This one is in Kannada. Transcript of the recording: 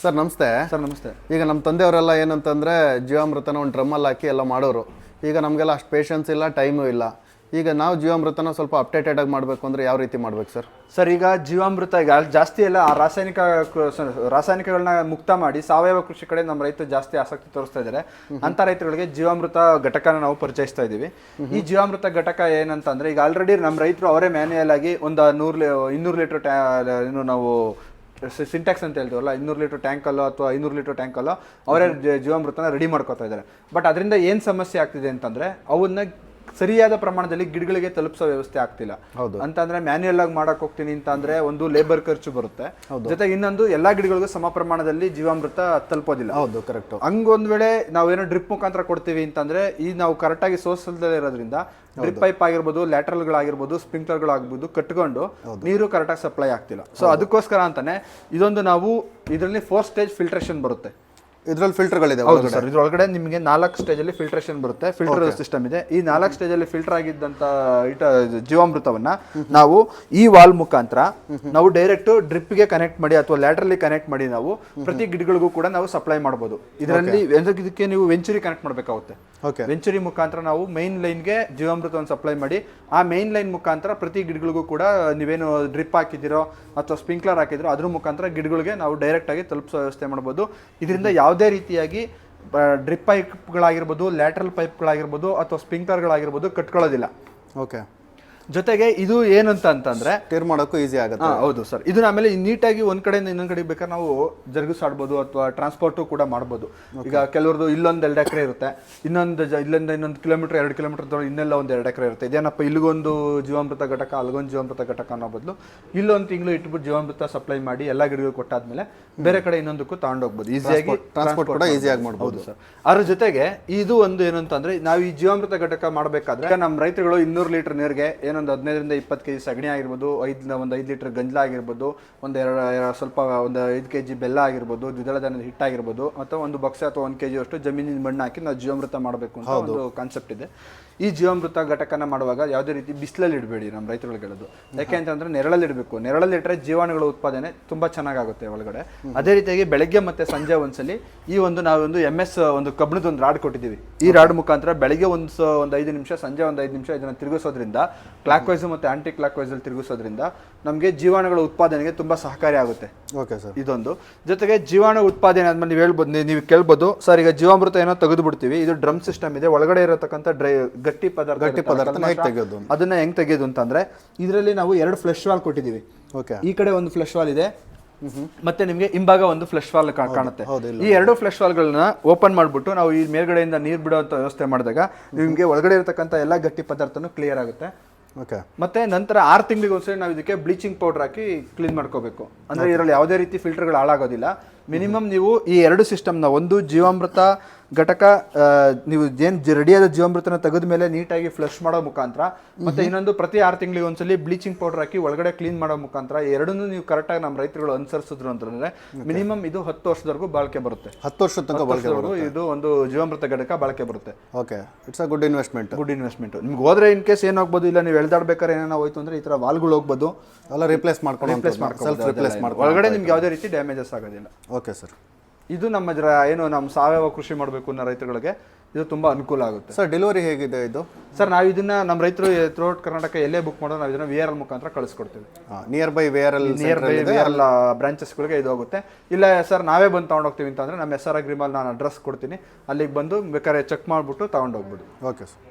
ಸರ್ ನಮಸ್ತೆ. ಸರ್ ನಮಸ್ತೆ. ಈಗ ನಮ್ಮ ತಂದೆಯವರೆಲ್ಲ ಏನಂತಂದರೆ ಜೀವಾಮೃತನ ಒಂದು ಡ್ರಮ್ಮಲ್ಲಿ ಹಾಕಿ ಎಲ್ಲ ಮಾಡೋರು. ಈಗ ನಮಗೆಲ್ಲ ಅಷ್ಟು ಪೇಷನ್ಸ್ ಇಲ್ಲ, ಟೈಮು ಇಲ್ಲ. ಈಗ ನಾವು ಜೀವಾಮೃತನ ಸ್ವಲ್ಪ ಅಪ್ಡೇಟೆಡಾಗಿ ಮಾಡಬೇಕು ಅಂದರೆ ಯಾವ ರೀತಿ ಮಾಡಬೇಕು ಸರ್? ಸರ್ ಈಗ ಜೀವಾಮೃತ ಈಗ ಜಾಸ್ತಿ ಎಲ್ಲ ರಾಸಾಯನಿಕಗಳನ್ನ ಮುಕ್ತ ಮಾಡಿ ಸಾವಯವ ಕೃಷಿ ಕಡೆ ನಮ್ಮ ರೈತರು ಜಾಸ್ತಿ ಆಸಕ್ತಿ ತೋರಿಸ್ತಾ ಇದ್ದಾರೆ. ಅಂತ ರೈತರುಗಳಿಗೆ ಜೀವಾಮೃತ ಘಟಕನ ನಾವು ಪರಿಚಯಿಸ್ತಾ ಇದ್ದೀವಿ. ಈ ಜೀವಾಮೃತ ಘಟಕ ಏನಂತಂದ್ರೆ ಈಗ ಆಲ್ರೆಡಿ ನಮ್ಮ ರೈತರು ಅವರೇ ಮ್ಯಾನ್ಯಲ್ ಆಗಿ ಒಂದು 200 ಲೀಟರ್ ಏನು ನಾವು ಸಿಂಟ್ಯಾಕ್ಸ್ ಅಂತ ಹೇಳ್ತೀವಲ್ಲ, 200 ಲೀಟರ್ ಟ್ಯಾಂಕಲ್ಲೋ ಅಥವಾ 500 ಲೀಟರ್ ಟ್ಯಾಂಕಲ್ಲೋ ಅವರೇ ಜೀವಾಮೃತನ ರೆಡಿ ಮಾಡ್ಕೋತಾ ಇದ್ದಾರೆ. ಬಟ್ ಅದರಿಂದ ಏನು ಸಮಸ್ಯೆ ಆಗ್ತಿದೆ ಅಂತಂದ್ರೆ ಅವನ್ನ ಸರಿಯಾದ ಪ್ರಮಾಣದಲ್ಲಿ ಗಿಡಗಳಿಗೆ ತಲುಪಿಸೋ ವ್ಯವಸ್ಥೆ ಆಗ್ತಿಲ್ಲ. ಅಂತಂದ್ರೆ ಮ್ಯಾನ್ಯಲ್ ಆಗಿ ಮಾಡಕ್ ಹೋಗ್ತೀನಿ ಅಂತ ಅಂದ್ರೆ ಒಂದು ಲೇಬರ್ ಖರ್ಚು ಬರುತ್ತೆ, ಜೊತೆಗೆ ಇನ್ನೊಂದು ಎಲ್ಲಾ ಗಿಡಗಳಿಗೂ ಸಮ ಪ್ರಮಾಣದಲ್ಲಿ ಜೀವಾಮೃತ ತಲುಪೋದಿಲ್ಲ. ಹೌದು, ಕರೆಕ್ಟ್. ಹಂಗೊಂದ್ ವೇಳೆ ನಾವೇನೋ ಡ್ರಿಪ್ ಮುಖಾಂತರ ಕೊಡ್ತೀವಿ ಅಂತಂದ್ರೆ ಈ ನಾವು ಕರೆಕ್ಟ್ ಆಗಿ ಸೋರ್ಸಲ್ದಲ್ಲೇ ಇರೋದ್ರಿಂದ ಡ್ರಿಪ್ ಪೈಪ್ ಆಗಿರ್ಬೋದು, ಲ್ಯಾಟ್ರಲ್ಗಳಾಗಿರ್ಬೋದು, ಸ್ಪ್ರಿಂಕ್ಲರ್ಗಳಾಗ್ಬೋದು ಕಟ್ಕೊಂಡು ನೀರು ಕರೆಕ್ಟಾಗಿ ಸಪ್ಲೈ ಆಗ್ತಿಲ್ಲ. ಸೊ ಅದಕ್ಕೋಸ್ಕರ ಅಂತಾನೆ ಇದೊಂದು ನಾವು ಇದರಲ್ಲಿ 4 ಸ್ಟೇಜ್ ಫಿಲ್ಟ್ರೇಷನ್ ಬರುತ್ತೆ. ಇದರಲ್ಲಿ ಫಿಲ್ಟರ್ಗಳಿದೆ. ಹೌದು ಸರ್, ಇದ್ರೊಳಗಡೆ ನಿಮಗೆ 4 ಸ್ಟೇಜಲ್ಲಿ ಫಿಲ್ಟ್ರೇಷನ್ ಬರುತ್ತೆ, ಫಿಲ್ಟರ್ ಸಿಸ್ಟಮ್ ಇದೆ. ಈ 4 ಸ್ಟೇಜಲ್ಲಿ ಫಿಲ್ಟರ್ ಆಗಿದ್ದಂತ ಜೀವಾಮೃತವನ್ನ ನಾವು ಈ ವಾಲ್ ಮುಖಾಂತರ ನಾವು ಡೈರೆಕ್ಟ್ ಡ್ರಿಪ್ಗೆ ಕನೆಕ್ಟ್ ಮಾಡಿ ಅಥವಾ ಲ್ಯಾಟ್ರಲ್ಲಿ ಕನೆಕ್ಟ್ ಮಾಡಿ ನಾವು ಪ್ರತಿ ಗಿಡಗಳಿಗೂ ಕೂಡ ನಾವು ಸಪ್ಲೈ ಮಾಡಬಹುದು. ಇದರಲ್ಲಿ ಇದಕ್ಕೆ ನೀವು ವೆಂಚುರಿ ಕನೆಕ್ಟ್ ಮಾಡಬೇಕಾಗುತ್ತೆ. ವೆಂಚುರಿ ಮುಖಾಂತರ ನಾವು ಮೈನ್ ಲೈನ್ಗೆ ಜೀವಾಮೃತವನ್ನು ಸಪ್ಲೈ ಮಾಡಿ ಆ ಮೈನ್ ಲೈನ್ ಮುಖಾಂತರ ಪ್ರತಿ ಗಿಡಗಳಿಗೂ ಕೂಡ ನೀವೇನು ಡ್ರಿಪ್ ಹಾಕಿದಿರೋ ಅಥವಾ ಸ್ಪ್ರಿಂಕ್ಲರ್ ಹಾಕಿದಿರೋ ಅದ್ರ ಮುಖಾಂತರ ಗಿಡಗಳಿಗೆ ನಾವು ಡೈರೆಕ್ಟ್ ಆಗಿ ತಲುಪಿಸೋ ವ್ಯವಸ್ಥೆ ಮಾಡಬಹುದು. ಇದರಿಂದ ಯಾವುದೇ ರೀತಿಯಾಗಿ ಡ್ರಿಪ್ ಪೈಪ್ಗಳಾಗಿರ್ಬೋದು, ಲ್ಯಾಟ್ರಲ್ ಪೈಪ್ಗಳಾಗಿರ್ಬೋದು ಅಥವಾ ಸ್ಪ್ರಿಂಕ್ಲರ್ಗಳಾಗಿರ್ಬೋದು ಕಟ್ಕೊಳ್ಳೋದಿಲ್ಲ. ಓಕೆ. ಜೊತೆಗೆ ಇದು ಏನಂತ ಅಂತಂದ್ರೆ ಟೇರ್ ಮಾಡೋಕ್ಕೂ ಈಸಿ ಆಗುತ್ತೆ. ಹೌದು ಸರ್, ಇದು ಆಮೇಲೆ ನೀಟಾಗಿ ಒಂದ್ ಕಡೆಯಿಂದ ಇನ್ನೊಂದ್ ಕಡೆ ಬೇಕಾದ್ರೆ ನಾವು ಜರುಗಿಸಾಡ್ಬೋದು ಅಥವಾ ಟ್ರಾನ್ಸ್ಪೋರ್ಟು ಕೂಡ ಮಾಡ್ಬೋದು. ಈಗ ಕೆಲವ್ರದ್ದು ಇಲ್ಲೊಂದು 2 ಎಕರೆ ಇರುತ್ತೆ, ಇಲ್ಲಿಂದ ಇನ್ನೊಂದು ಕಿಲೋಮೀಟರ್ 2 ಕಿಲೋಮೀಟರ್ ಇನ್ನೆಲ್ಲ ಒಂದು 2 ಎಕರೆ ಇರುತ್ತೆ. ಇದೇನಪ್ಪ ಇಲ್ಲಿಗೊಂದು ಜೀವಾಮೃತ ಘಟಕ ಅಲ್ಲಿಗೊಂದು ಜೀವಾಮೃತ ಘಟಕ ಅನ್ನೋ ಬದಲು ಇಲ್ಲೊಂದು ತಿಂಗಳು ಇಟ್ಬಿಟ್ಟು ಜೀವಾಮೃತ ಸಪ್ಲೈ ಮಾಡಿ ಎಲ್ಲ ಗಿಡಗಳು ಕೊಟ್ಟಾದ್ಮೇಲೆ ಬೇರೆ ಕಡೆ ಇನ್ನೊಂದಕ್ಕೂ ತಗೊಂಡೋಗ್ಬೋದು, ಈಸಿಯಾಗಿ ಟ್ರಾನ್ಸ್ಪೋರ್ಟ್ ಕೂಡ ಈಸಿಯಾಗಿ ಮಾಡ್ಬೋದು ಸರ್. ಅದ್ರ ಜೊತೆಗೆ ಇದು ಒಂದು ಏನಂತಂದ್ರೆ ನಾವು ಈ ಜೀವಾಮೃತ ಘಟಕ ಮಾಡಬೇಕಾದ್ರೆ ನಮ್ಮ ರೈತರುಗಳು 200 ಲೀಟರ್ ನೀರಿಗೆ ಒಂದು 15ರಿಂದ 20 ಕೆಜಿ ಸಗಣಿ ಆಗಿರ್ಬೋದು, 5 ಲೀಟರ್ ಗಂಜಲ ಆಗಿರ್ಬೋದು, ಒಂದು 5 ಕೆಜಿ ಬೆಲ್ಲ ಆಗಿರ್ಬೋದು, ದ್ವಿದಳ ಧಾನ್ಯದ ಹಿಟ್ಟಾಗಿರ್ಬೋದು, ಅಥವಾ ಒಂದು ಬಕ್ಸೆ ಅಥವಾ 1 ಕೆಜಿ ಅಷ್ಟು ಜಮೀನಿನ ಮಣ್ಣು ಹಾಕಿ ನಾವು ಜೀವಾಮೃತ ಮಾಡಬೇಕು ಅಂತ ಒಂದು ಕಾನ್ಸೆಪ್ಟ್ ಇದೆ. ಈ ಜೀವಾಮೃತ ಘಟಕನ ಮಾಡುವಾಗ ಯಾವುದೇ ರೀತಿ ಬಿಸಿಲಲ್ಲಿ ಇಡಬೇಡಿ ನಮ್ಮ ರೈತರುಗಳು ಹೇಳೋದು. ಯಾಕೆ ಅಂತಂದ್ರೆ ನೆರಳಲ್ಲಿ ಇಡಬೇಕು. ನೆರಳಲ್ಲಿ ಇಟ್ಟರೆ ಜೀವಾಣುಗಳ ಉತ್ಪಾದನೆ ತುಂಬಾ ಚೆನ್ನಾಗುತ್ತೆ ಒಳಗಡೆ. ಅದೇ ರೀತಿಯಾಗಿ ಬೆಳಗ್ಗೆ ಮತ್ತೆ ಸಂಜೆ ಒಂದ್ಸಲಿ ಈ ನಾವೊಂದು MS ಒಂದು ಕಬ್ಬಿಣದ ಒಂದು ರಾಡ್ ಕೊಟ್ಟಿದ್ದೀವಿ. ಈ ರಾಡ್ ಮುಖಾಂತರ ಬೆಳಗ್ಗೆ ಒಂದು 5 ನಿಮಿಷ, ಸಂಜೆ ಒಂದು 5 ನಿಮಿಷ ಇದನ್ನ ತಿರುಗಿಸೋದ್ರಿಂದ ಕ್ಲಾಕ್ ವೈಸ್ ಮತ್ತೆ ಆಂಟಿ ಕ್ಲಾಕ್ ವೈಸ್ ಅಲ್ಲಿ ತಿರುಗಿಸೋದ್ರಿಂದ ನಮಗೆ ಜೀವಾಣುಗಳ ಉತ್ಪಾದನೆಗೆ ತುಂಬಾ ಸಹಕಾರಿ ಆಗುತ್ತೆ. Okay sir. ಇದೊಂದು ಜೊತೆಗೆ ಜೀವಾಣು ಉತ್ಪಾದನೆ ಆದ್ಮೇಲೆ ನೀವು ಕೇಳ್ಬೋದು ಸರ್, ಈಗ ಜೀವಾಮೃತ ಏನೋ ತೆಗೆದು ಬಿಡ್ತೀವಿ, ಇದು ಡ್ರಮ್ ಸಿಸ್ಟಮ್ ಇದೆ, ಒಳಗಡೆ ಇರತಕ್ಕಂಥ ಗಟ್ಟಿ ಪದಾರ್ಥ ಅದನ್ನ ಹೆಂಗ್ ತೆಗೆಯೋದು ಅಂತಂದ್ರೆ ಇದರಲ್ಲಿ ನಾವು 2 ಫ್ಲಶ್ ವಾಲ್ ಕೊಟ್ಟಿದ್ದೀವಿ. ಈ ಕಡೆ ಒಂದು ಫ್ಲಶ್ ವಾಲ್ ಇದೆ, ಮತ್ತೆ ನಿಮ್ಗೆ ಹಿಂಭಾಗ ಒಂದು ಫ್ಲಶ್ ವಾಲ್ ಕಾಣುತ್ತೆ. ಈ 2 ಫ್ಲಶ್ ವಾಲ್ಗಳನ್ನ ಓಪನ್ ಮಾಡ್ಬಿಟ್ಟು ನಾವು ಈ ಮೇಲ್ಗಡೆಯಿಂದ ನೀರು ಬಿಡುವಂತ ವ್ಯವಸ್ಥೆ ಮಾಡಿದಾಗ ನಿಮ್ಗೆ ಒಳಗಡೆ ಇರತಕ್ಕಂಥ ಎಲ್ಲ ಗಟ್ಟಿ ಪದಾರ್ಥನೂ ಕ್ಲಿಯರ್ ಆಗುತ್ತೆ. ಮತ್ತೆ ನಂತರ 6 ತಿಂಗಳಿಗೆ ಒಂದ್ಸರಿ ನಾವು ಇದಕ್ಕೆ ಬ್ಲೀಚಿಂಗ್ ಪೌಡರ್ ಹಾಕಿ ಕ್ಲೀನ್ ಮಾಡ್ಕೋಬೇಕು. ಅಂದ್ರೆ ಇದರಲ್ಲಿ ಯಾವುದೇ ರೀತಿ ಫಿಲ್ಟರ್ಗಳು ಹಾಳಾಗೋದಿಲ್ಲ. ಮಿನಿಮಮ್ ನೀವು ಈ 2 ಸಿಸ್ಟಮ್ನ, ಒಂದು ಜೀವಾಮೃತ ಘಟಕ ನೀವು ಏನು ರೆಡಿಯಾದ ಜೀವಾಮೃತನ ತೆಗೆದ ಮೇಲೆ ನೀಟಾಗಿ ಫ್ಲಶ್ ಮಾಡೋ ಮುಖಾಂತರ, ಮತ್ತೆ ಇನ್ನೊಂದು ಪ್ರತಿ 6 ತಿಂಗಳಿಗೆ ಒಂದ್ಸಲಿ ಬ್ಲೀಚಿಂಗ್ ಪೌಡರ್ ಹಾಕಿ ಒಳಗಡೆ ಕ್ಲೀನ್ ಮಾಡೋ ಮುಖಾಂತರ, ಎರಡನ್ನೂ ನೀವು ಕರೆಕ್ಟಾಗಿ ನಮ್ಮ ರೈತರುಗಳು ಅನುಸರಿಸಿದ್ರು ಅಂತಂದ್ರೆ ಮಿನಿಮಮ್ ಇದು 10 ವರ್ಷದವರೆಗೂ ಬಾಳಿಕೆ ಬರುತ್ತೆ. 10 ವರ್ಷದ ತನಕ ಬಾಳಿಕೆ ಬರುತ್ತೆ. ಇದು ಒಂದು ಜೀವಾಮೃತ ಘಟಕ ಬಾಳಿಕೆ ಬರುತ್ತೆ. Okay, it's a good investment. ನಿಮ್ಗೆ ಹೋದ್ರೆ ಇನ್ ಕೇಸ್ ಏನಾಗ್ಬೋದು, ಇಲ್ಲ ನೀವು ಎಳ್ದಾಡ್ಬೇಕಾದ್ರೆ ಏನಾರ ಹೋಯ್ತು ಅಂದ್ರೆ ಈ ತರ ವಾಲ್ಗಳು ಹೋಗ್ಬೋದು, ಎಲ್ಲ ರಿಪ್ಲೇಸ್ ಮಾಡ್ಕೊಂಡು ಒಳಗಡೆ ನಿಮ್ಗೆ ಯಾವುದೇ ರೀತಿ ಡ್ಯಾಮೇಜಸ್ ಆಗೋದಿಲ್ಲ. Okay sir. ಇದು ನಮ್ಮ ಸಾವಯವ ಕೃಷಿ ಮಾಡಬೇಕು ಅನ್ನೋ ರೈತರುಗಳಿಗೆ ಇದು ತುಂಬಾ ಅನುಕೂಲ ಆಗುತ್ತೆ. ಸರ್ ಡೆಲಿವರಿ ಹೇಗಿದೆ ಇದು? ಸರ್ ನಾವು ಇದನ್ನ ನಮ್ಮ ರೈತರು ಥ್ರೂಔಟ್ ಕರ್ನಾಟಕ ಎಲ್ಲೇ ಬುಕ್ ಮಾಡೋದು ನಾವು ಇದನ್ನ VRL ಮುಖಾಂತರ ಕಳಿಸ್ಕೊಡ್ತೀವಿ. ನಿಯರ್ ಬೈ VRL ಬ್ರಾಂಚಸ್ಗಳಿಗೆ ಇದು ಹೋಗುತ್ತೆ. ಇಲ್ಲ ಸರ್ ನಾವೇ ಬಂದು ತಗೊಂಡೋಗ್ತೀವಿ ಅಂತಂದ್ರೆ ನಮ್ಮ SR ಅಗ್ರಿಮಾಲ್ ನಾನು ಅಡ್ರೆಸ್ ಕೊಡ್ತೀನಿ, ಅಲ್ಲಿಗೆ ಬಂದು ಬೇಕಾದ್ರೆ ಚೆಕ್ ಮಾಡಿಬಿಟ್ಟು ತಗೊಂಡೋಗ್ಬೋದು. Okay sir.